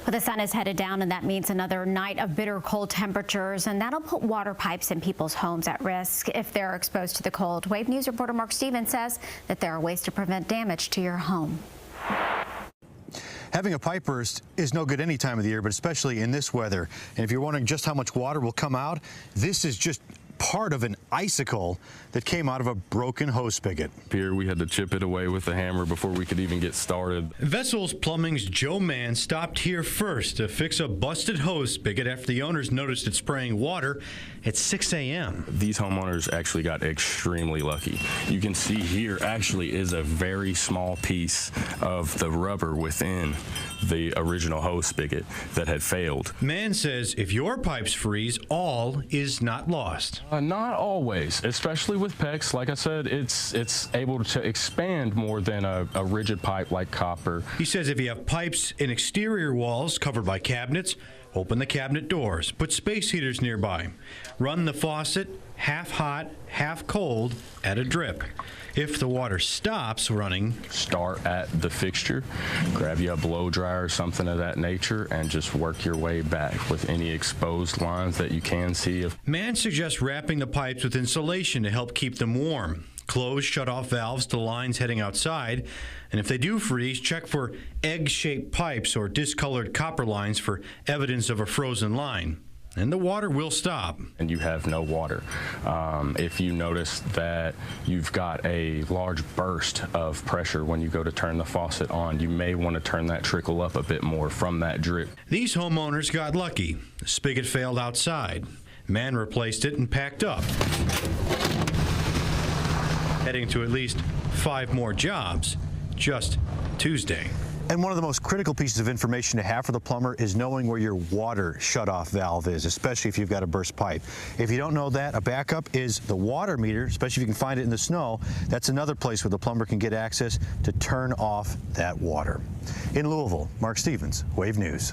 Well, the sun is headed down, and that means another night of bitter cold temperatures, and that'll put water pipes in people's homes at risk if they're exposed to the cold. Wave News reporter Mark Stevens says that there are ways to prevent damage to your home. Having a pipe burst is no good any time of the year, but especially in this weather. And if you're wondering just how much water will come out, this is just part of an icicle that came out of a broken hose spigot. Here we had to chip it away with a hammer before we could even get started. Vessels Plumbing's Joe Mann stopped here first to fix a busted hose spigot after the owners noticed it spraying water at 6 a.m. These homeowners actually got extremely lucky. You can see here actually is a very small piece of the rubber within the original hose spigot that had failed. Mann says if your pipes freeze, all is not lost. Not always, especially with PEX. Like I said, it's able to expand more than a rigid pipe like copper. He says if you have pipes in exterior walls covered by cabinets, open the cabinet doors, put space heaters nearby, run the faucet half hot, half cold at a drip. If the water stops running, start at the fixture, grab you a blow dryer or something of that nature, and just work your way back with any exposed lines that you can see. Mann suggests wrapping the pipes with insulation to help keep them warm. Close shut-off valves to lines heading outside, and if they do freeze, check for egg-shaped pipes or discolored copper lines for evidence of a frozen line. And the water will stop. And you have no water. If you notice that you've got a large burst of pressure when you go to turn the faucet on, you may want to turn that trickle up a bit more from that drip. These homeowners got lucky. The spigot failed outside. Mann replaced it and packed up, heading to at least 5 more jobs just Tuesday. And one of the most critical pieces of information to have for the plumber is knowing where your water shutoff valve is, especially if you've got a burst pipe. If you don't know that, a backup is the water meter, especially if you can find it in the snow. That's another place where the plumber can get access to turn off that water. In Louisville, Mark Stevens, Wave News.